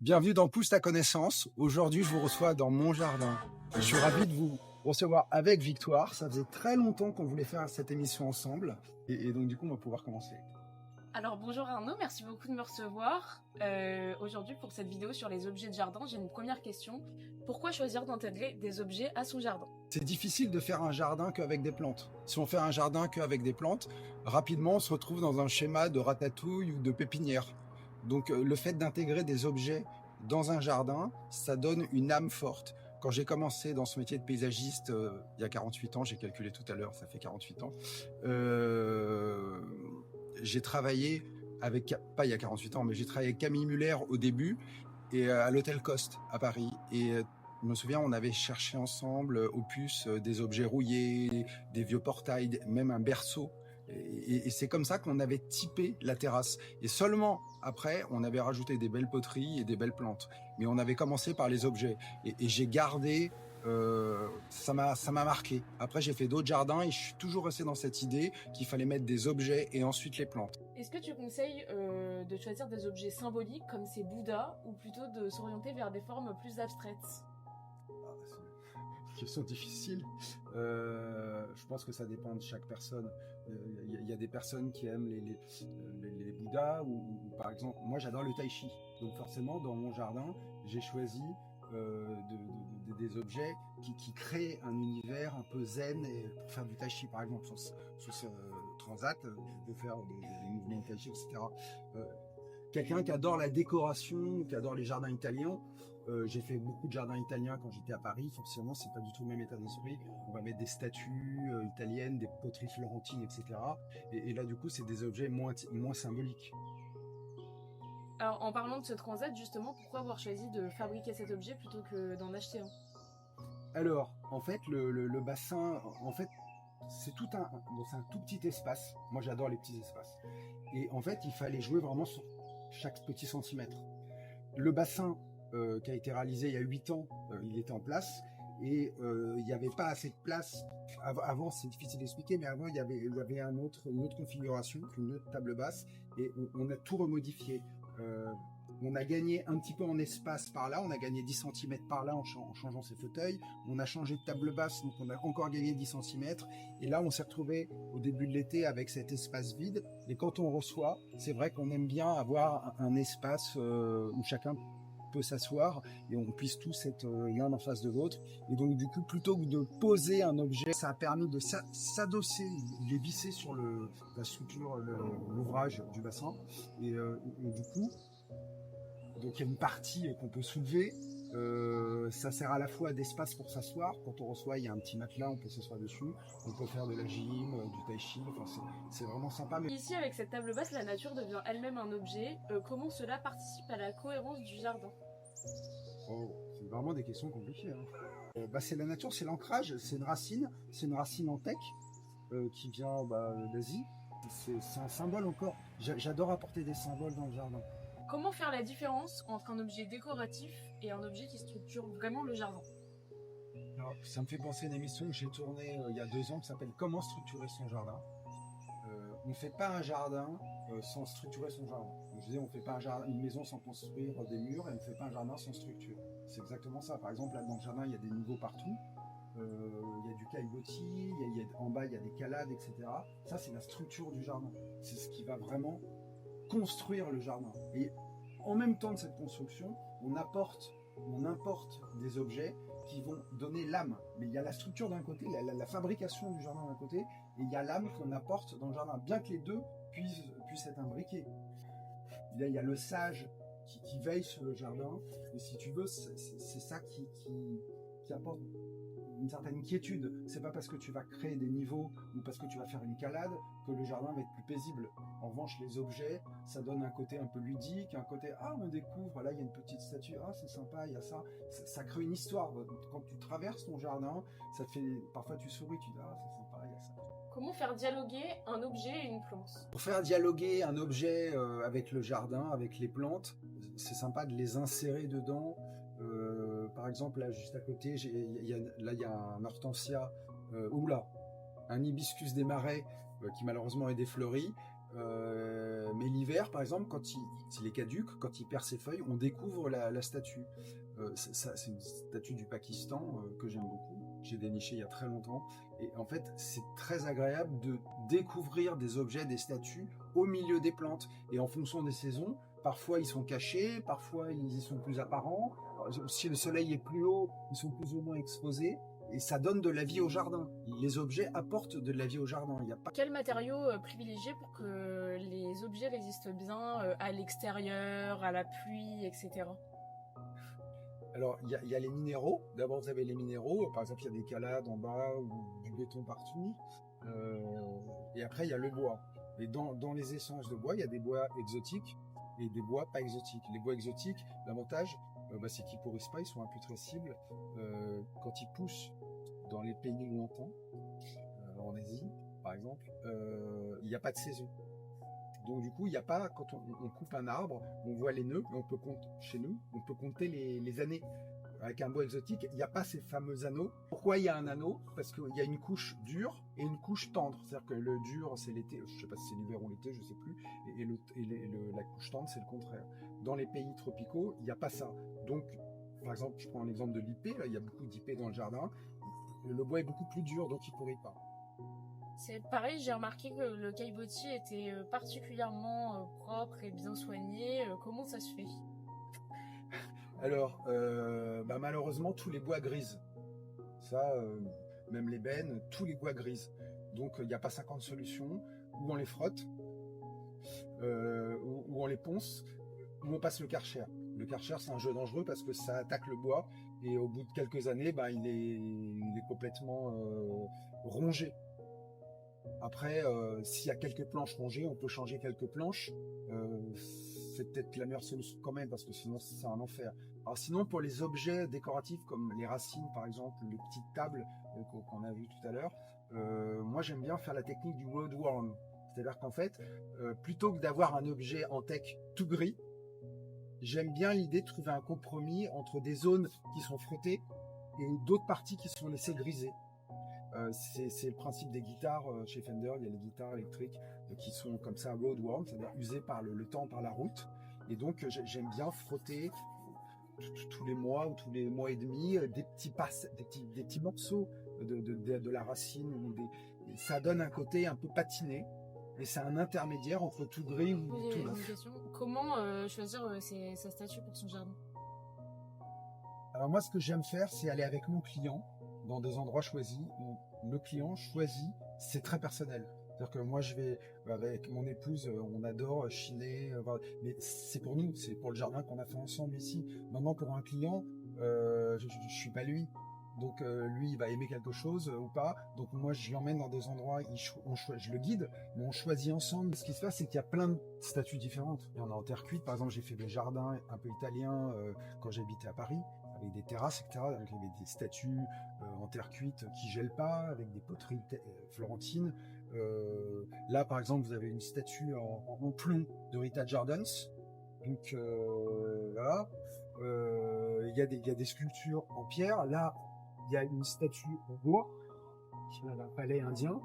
Bienvenue dans Pousse ta connaissance. Aujourd'hui, je vous reçois dans mon jardin. Je suis ravi de vous recevoir avec Victoire. Ça faisait très longtemps qu'on voulait faire cette émission ensemble. Et donc, du coup, on va pouvoir commencer. Alors bonjour Arnaud, merci beaucoup de me recevoir. Aujourd'hui pour cette vidéo sur les objets de jardin, j'ai une première question. Pourquoi choisir d'intégrer des objets à son jardin? C'est difficile de faire un jardin qu'avec des plantes. Si on fait un jardin qu'avec des plantes, rapidement on se retrouve dans un schéma de ratatouille ou de pépinière. Donc le fait d'intégrer des objets dans un jardin, ça donne une âme forte. Quand j'ai commencé dans ce métier de paysagiste, il y a 48 ans, j'ai calculé tout à l'heure, ça fait 48 ans, j'ai travaillé avec, pas il y a 48 ans, mais j'ai travaillé avec Camille Muller au début, et à l'hôtel Coste à Paris. Et je me souviens, on avait cherché ensemble au puce des objets rouillés, des vieux portails, même un berceau. Et c'est comme ça qu'on avait typé la terrasse. Et seulement après, on avait rajouté des belles poteries et des belles plantes. Mais on avait commencé par les objets. Et j'ai gardé, ça m'a marqué. Après, j'ai fait d'autres jardins et je suis toujours resté dans cette idée qu'il fallait mettre des objets et ensuite les plantes. Est-ce que tu conseilles de choisir des objets symboliques comme ces Bouddhas ou plutôt de s'orienter vers des formes plus abstraites? Question difficile. Je pense que ça dépend de chaque personne. Il y a des personnes qui aiment les Bouddhas ou par exemple, moi j'adore le tai chi. Donc forcément, dans mon jardin, j'ai choisi des objets qui créent un univers un peu zen et pour faire du tai chi, par exemple, sur ce transat, de faire des mouvements de tai chi, etc. Quelqu'un qui adore la décoration, qui adore les jardins italiens. J'ai fait beaucoup de jardins italiens quand j'étais à Paris. Forcément, c'est pas du tout le même état d'esprit. On va mettre des statues italiennes, des poteries florentines, etc. Et là, du coup, c'est des objets moins symboliques. Alors en parlant de ce transat, justement, pourquoi avoir choisi de fabriquer cet objet plutôt que d'en acheter un? Alors, en fait, le bassin, en fait, c'est c'est un tout petit espace. Moi, j'adore les petits espaces. Et en fait, il fallait jouer vraiment sur chaque petit centimètre. Le bassin qui a été réalisé il y a 8 ans, il était en place et il n'y avait pas assez de place. Avant, c'est difficile d'expliquer, mais avant, il y avait une autre configuration, une autre table basse et on a tout remodifié. On a gagné un petit peu en espace par là, on a gagné 10 cm par là en changeant ses fauteuils, on a changé de table basse, donc on a encore gagné 10 cm, et là on s'est retrouvé au début de l'été avec cet espace vide, et quand on reçoit, c'est vrai qu'on aime bien avoir un espace où chacun peut s'asseoir et on puisse tous être l'un en face de l'autre. Et donc du coup, plutôt que de poser un objet, ça a permis de s'adosser, de visser sur la structure, l'ouvrage du bassin. Et du coup, donc il y a une partie qu'on peut soulever. Ça sert à la fois d'espace pour s'asseoir. Quand on reçoit, il y a un petit matelas, on peut s'asseoir dessus. On peut faire de la gym, du tai chi. Enfin, c'est vraiment sympa. Mais... Ici, avec cette table basse, la nature devient elle-même un objet. Comment cela participe à la cohérence du jardin? Oh, c'est vraiment des questions compliquées. Hein. C'est la nature, c'est l'ancrage, c'est une racine en teck qui vient d'Asie. C'est un symbole encore. J'adore apporter des symboles dans le jardin. Comment faire la différence entre un objet décoratif et un objet qui structure vraiment le jardin? Alors, ça me fait penser à une émission que j'ai tournée il y a 2 ans qui s'appelle Comment structurer son jardin. On ne fait pas un jardin sans structurer son jardin. Donc, je disais, on ne fait pas une maison sans construire des murs et on ne fait pas un jardin sans structure. C'est exactement ça. Par exemple, là dans le jardin, il y a des niveaux partout. Il y a du caillebotis, en bas il y a des calades, etc. Ça, c'est la structure du jardin. C'est ce qui va vraiment construire le jardin. Et en même temps de cette construction, on importe des objets qui vont donner l'âme. Mais il y a la structure d'un côté, la fabrication du jardin d'un côté, et il y a l'âme qu'on apporte dans le jardin, bien que les deux puissent être imbriqués. Là, il y a le sage qui veille sur le jardin, et si tu veux, c'est ça qui apporte une certaine quiétude. C'est pas parce que tu vas créer des niveaux ou parce que tu vas faire une calade que le jardin va être plus paisible. En revanche, les objets, ça donne un côté un peu ludique, un côté on découvre, là il y a une petite statue, c'est sympa, il y a ça crée une histoire. Quand tu traverses ton jardin, ça te fait, parfois tu souris, tu dis c'est sympa, il y a ça. Comment faire dialoguer un objet et une plante? Pour faire dialoguer un objet avec le jardin, avec les plantes, c'est sympa de les insérer dedans. Par exemple, là, juste à côté, il y a un hortensia, un hibiscus des marais qui malheureusement est défleuri. Mais l'hiver, par exemple, quand s'il est caduc, quand il perd ses feuilles, on découvre la statue. C'est une statue du Pakistan que j'aime beaucoup. J'ai déniché il y a très longtemps. Et en fait, c'est très agréable de découvrir des objets, des statues au milieu des plantes. Et en fonction des saisons, parfois ils sont cachés, parfois ils y sont plus apparents. Alors, si le soleil est plus haut, ils sont plus ou moins exposés. Et ça donne de la vie au jardin. Les objets apportent de la vie au jardin. Il y a pas... Quel matériau privilégier pour que les objets résistent bien à l'extérieur, à la pluie, etc. Alors, il y a les minéraux. D'abord, vous avez les minéraux. Par exemple, il y a des calades en bas ou du béton partout. Et après, il y a le bois. Et dans les essences de bois, il y a des bois exotiques et des bois pas exotiques. Les bois exotiques, l'avantage, c'est qu'ils pourrissent pas, ils sont imputrescibles. Quand ils poussent dans les pays lointains, en Asie, par exemple, il n'y a pas de saison. Donc du coup, il n'y a pas, quand on coupe un arbre, on voit les nœuds, mais on peut compter, chez nous, on peut compter les années. Avec un bois exotique, il n'y a pas ces fameux anneaux. Pourquoi il y a un anneau? Parce qu'il y a une couche dure et une couche tendre. C'est-à-dire que le dur, c'est l'été, je ne sais pas si c'est l'hiver ou l'été, je ne sais plus, et la couche tendre, c'est le contraire. Dans les pays tropicaux, il n'y a pas ça. Donc, par exemple, je prends l'exemple de l'IP, là, il y a beaucoup d'IP dans le jardin. Le bois est beaucoup plus dur, donc il ne pourrit pas. C'est pareil, j'ai remarqué que le caillebotis était particulièrement propre et bien soigné. Comment ça se fait? Alors, malheureusement, tous les bois grisent. Ça, même l'ébène, tous les bois grisent. Donc, il n'y a pas 50 solutions. Ou on les frotte, ou on les ponce, ou on passe le Karcher. Le Karcher, c'est un jeu dangereux parce que ça attaque le bois. Et au bout de quelques années, il est complètement rongé. Après, s'il y a quelques planches rongées, on peut changer quelques planches. C'est peut-être la meilleure solution quand même, parce que sinon, c'est un enfer. Alors sinon, pour les objets décoratifs, comme les racines, par exemple, les petites tables qu'on a vues tout à l'heure, moi, j'aime bien faire la technique du roadworm. C'est-à-dire qu'en fait, plutôt que d'avoir un objet en teck tout gris, j'aime bien l'idée de trouver un compromis entre des zones qui sont frottées et d'autres parties qui sont laissées griser. C'est le principe des guitares chez Fender. Il y a les guitares électriques qui sont comme ça roadworm, c'est-à-dire usées par le temps, par la route. Et donc j'aime bien frotter tous les mois ou tous les mois et demi des petits morceaux de la racine. Ça donne un côté un peu patiné. Et c'est un intermédiaire entre tout gris ou tout neuf. Comment choisir sa statue pour son jardin? Alors moi, ce que j'aime faire, c'est aller avec mon client dans des endroits choisis où le client choisit, c'est très personnel. C'est-à-dire que moi, je vais avec mon épouse, on adore chiner, mais c'est pour nous, c'est pour le jardin qu'on a fait ensemble ici. Maintenant, pour un client, je suis pas lui. Donc lui, il va aimer quelque chose ou pas. Donc moi, je l'emmène dans des endroits, je le guide, mais on choisit ensemble. Ce qui se passe, c'est qu'il y a plein de statues différentes. Il y en a en terre cuite. Par exemple, j'ai fait des jardins un peu italiens quand j'habitais à Paris, avec des terrasses, etc. Donc il y avait des statues en terre cuite qui gèlent pas, avec des poteries florentines. Là, par exemple, vous avez une statue en plomb de Rita Jardens. Donc là, il y a des sculptures en pierre. Là, il y a une statue en bois qui est un palais indien.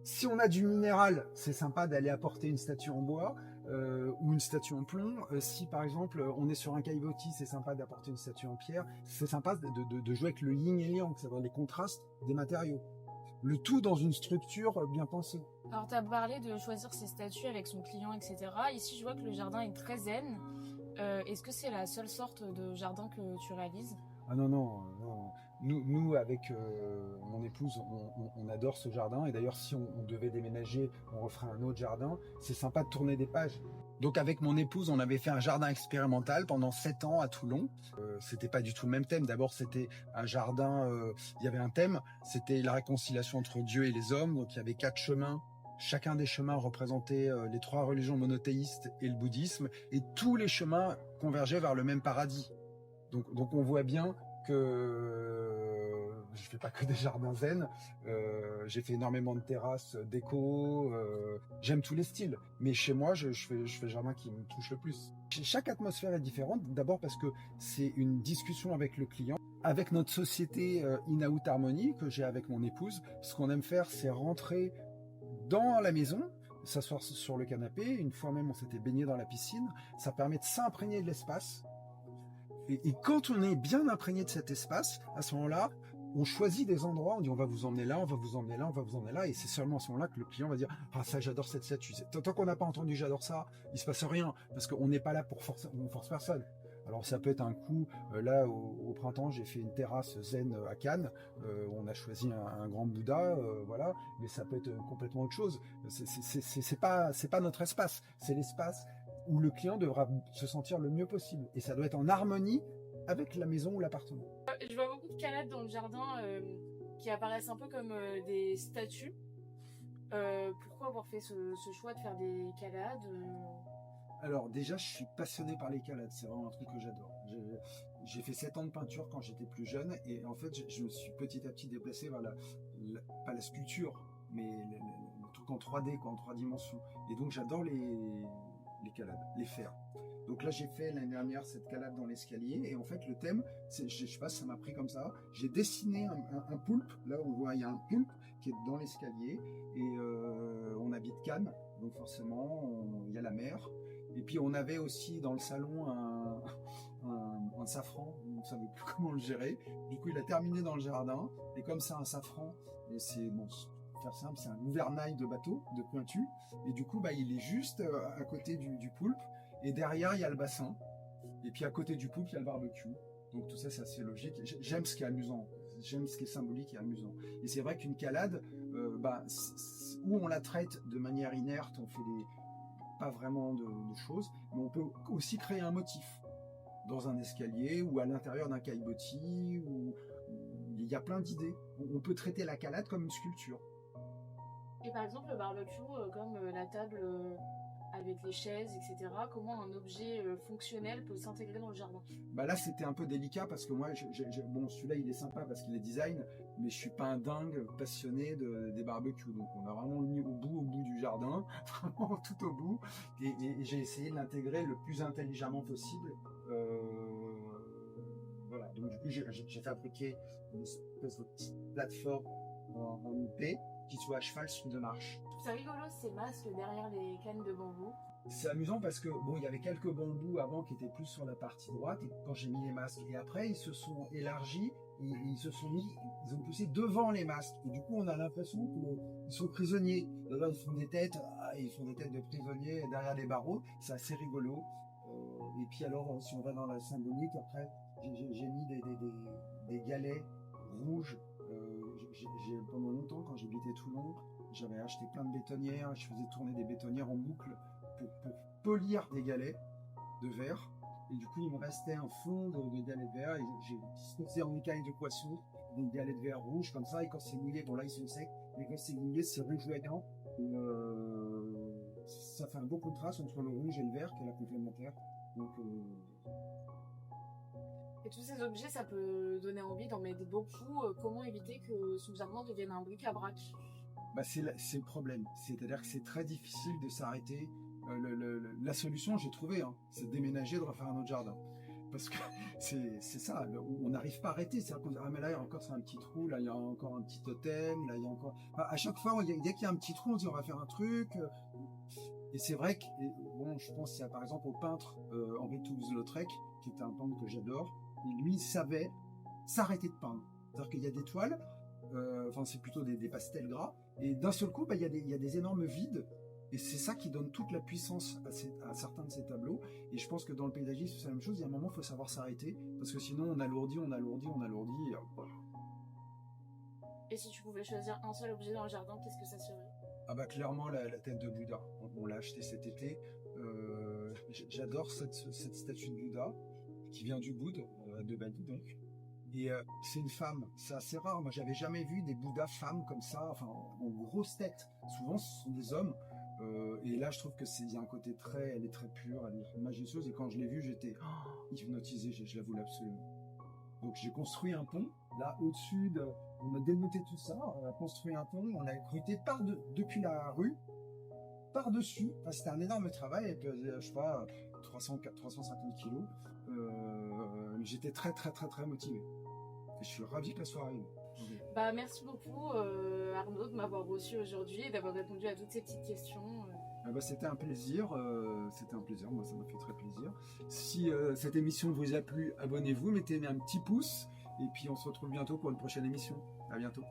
Si on a du minéral, c'est sympa d'aller apporter une statue en bois ou une statue en plomb. Si par exemple on est sur un caillebotis, c'est sympa d'apporter une statue en pierre. C'est sympa de jouer avec le yin et le yang, c'est-à-dire les contrastes des matériaux. Le tout dans une structure bien pensée. Alors tu as parlé de choisir ses statues avec son client, etc. Ici je vois que le jardin est très zen. Est-ce que c'est la seule sorte de jardin que tu réalises? Ah non. Nous avec mon épouse, on adore ce jardin. Et d'ailleurs, si on devait déménager, on referait un autre jardin. C'est sympa de tourner des pages. Donc avec mon épouse, on avait fait un jardin expérimental pendant 7 ans à Toulon. C'était pas du tout le même thème. D'abord, c'était un jardin, il y avait un thème, c'était la réconciliation entre Dieu et les hommes. Donc il y avait 4 chemins. Chacun des chemins représentait les 3 religions monothéistes et le bouddhisme. Et tous les chemins convergeaient vers le même paradis. Donc on voit bien que je fais pas que des jardins zen. J'ai fait énormément de terrasses déco. J'aime tous les styles. Mais chez moi, je fais le jardin qui me touche le plus. Chaque atmosphère est différente. D'abord parce que c'est une discussion avec le client. Avec notre société In-Out Harmony que j'ai avec mon épouse, ce qu'on aime faire, c'est rentrer dans la maison, s'asseoir sur le canapé. Une fois même, on s'était baigné dans la piscine. Ça permet de s'imprégner de l'espace. Et quand on est bien imprégné de cet espace, à ce moment-là, on choisit des endroits, on dit on va vous emmener là, on va vous emmener là, on va vous emmener là, et c'est seulement à ce moment-là que le client va dire ah ça j'adore cette statue. Tant qu'on n'a pas entendu j'adore ça, il se passe rien, parce qu'on n'est pas là pour forcer, on force personne. Alors ça peut être un coup, là au printemps j'ai fait une terrasse zen à Cannes, on a choisi un grand Bouddha, voilà, mais ça peut être complètement autre chose. C'est pas notre espace, c'est l'espace où le client devra se sentir le mieux possible. Et ça doit être en harmonie avec la maison ou l'appartement. Je vois beaucoup de calades dans le jardin qui apparaissent un peu comme des statues. Pourquoi avoir fait ce choix de faire des calades Alors déjà, je suis passionné par les calades. C'est vraiment un truc que j'adore. J'ai fait 7 ans de peinture quand j'étais plus jeune. Et en fait, je me suis petit à petit déplacé vers pas la sculpture, mais le truc en 3D, quoi, en 3 dimensions. Et donc j'adore les calades, les faire. Donc là, j'ai fait l'année dernière cette calade dans l'escalier. Et en fait, le thème, je sais pas, ça m'a pris comme ça. J'ai dessiné un poulpe. Là, on voit, il y a un poulpe qui est dans l'escalier. Et on habite Cannes. Donc forcément, il y a la mer. Et puis, on avait aussi dans le salon un safran. On ne savait plus comment le gérer. Du coup, il a terminé dans le jardin. Et comme c'est un safran, et c'est bon, faire simple, c'est un gouvernail de bateau, de pointu. Et du coup, bah, il est juste à côté du poulpe. Et derrière, il y a le bassin. Et puis à côté du poulpe, il y a le barbecue. Donc tout ça, c'est assez logique. J'aime ce qui est amusant. J'aime ce qui est symbolique et amusant. Et c'est vrai qu'une calade, où on la traite de manière inerte, on fait pas vraiment de choses, mais on peut aussi créer un motif dans un escalier ou à l'intérieur d'un caillebotis. Il y a plein d'idées. On peut traiter la calade comme une sculpture. Et par exemple, le barbecue, comme la table avec les chaises, etc., comment un objet fonctionnel peut s'intégrer dans le jardin? Bah là, c'était un peu délicat parce que moi, bon, celui-là, il est sympa parce qu'il est design, mais je suis pas un dingue passionné des barbecues. Donc, on a vraiment mis au bout du jardin, vraiment tout au bout, et j'ai essayé de l'intégrer le plus intelligemment possible. Voilà. Donc, du coup, j'ai fabriqué une espèce de petite plateforme en IP qui soit à cheval sur 2 marches. C'est rigolo ces masques derrière les cannes de bambou. C'est amusant parce que bon, il y avait quelques bambous avant qui étaient plus sur la partie droite et quand j'ai mis les masques et après ils se sont élargis, ils ont poussé devant les masques et du coup on a l'impression qu'ils sont prisonniers. Là, ils font des têtes de prisonniers derrière les barreaux, c'est assez rigolo. Et puis alors si on va dans la symbolique, après j'ai mis des galets rouges. Pendant longtemps quand j'habitais Toulon, j'avais acheté plein de bétonnières, je faisais tourner des bétonnières en boucle pour polir des galets de verre. Et du coup, il me restait un fond de galets de verre. Et j'ai disposé en écailles de poisson des galets de verre rouges comme ça. Et quand c'est mouillé, bon là ils sont secs, mais quand c'est mouillé, c'est rougeoyant. Ça fait un beau contraste entre le rouge et le vert qui est la complémentaire. Donc, Et tous ces objets, ça peut donner envie d'en mettre beaucoup. Comment éviter que son jardin devienne un bric-à-brac? bah c'est le problème. C'est-à-dire que c'est très difficile de s'arrêter. La solution, j'ai trouvé, hein, c'est de déménager, de refaire un autre jardin. Parce que c'est ça, on n'arrive pas à arrêter. C'est-à-dire qu'on mais là, encore c'est un petit trou, là, il y a encore un petit totem, là, il y a encore... Enfin, à chaque fois, dès qu'il y a un petit trou, on se dit, on va faire un truc. Et c'est vrai que, bon, je pense, il y a par exemple au peintre Henri Toulouse-Lautrec, qui est un peintre que j'adore, et lui, il savait s'arrêter de peindre. C'est-à-dire qu'il y a des toiles, enfin, c'est plutôt des pastels gras, et d'un seul coup, bah, il y a des énormes vides. Et c'est ça qui donne toute la puissance à certains de ces tableaux. Et je pense que dans le paysagisme, c'est la même chose. Il y a un moment, il faut savoir s'arrêter. Parce que sinon, on alourdit. Et voilà. Et si tu pouvais choisir un seul objet dans le jardin, qu'est-ce que ça serait? Ah bah clairement, la tête de Bouddha. On l'a acheté cet été. J'adore cette statue de Bouddha qui vient du Bouddha, de Bali donc. Et c'est une femme, c'est assez rare. Moi, j'avais jamais vu des Bouddhas femmes comme ça, enfin en grosse tête. Souvent, ce sont des hommes. Et là, je trouve que il y a un côté elle est très pure, elle est majestueuse. Et quand je l'ai vue, j'étais hypnotisé. Je la voulais absolument. Donc j'ai construit un pont. Là, au-dessus, on a démonté tout ça, on a construit un pont, on a recruté depuis la rue, par-dessus. Enfin, c'était un énorme travail avec, je sais pas, 350 kilos. J'étais très, très, très, très motivé. Et je suis ravi que la soirée arrive. Bah, merci beaucoup Arnaud de m'avoir reçu aujourd'hui et d'avoir répondu à toutes ces petites questions. C'était un plaisir, moi ça m'a fait très plaisir. Si cette émission vous a plu, abonnez-vous, mettez un petit pouce et puis on se retrouve bientôt pour une prochaine émission. À bientôt.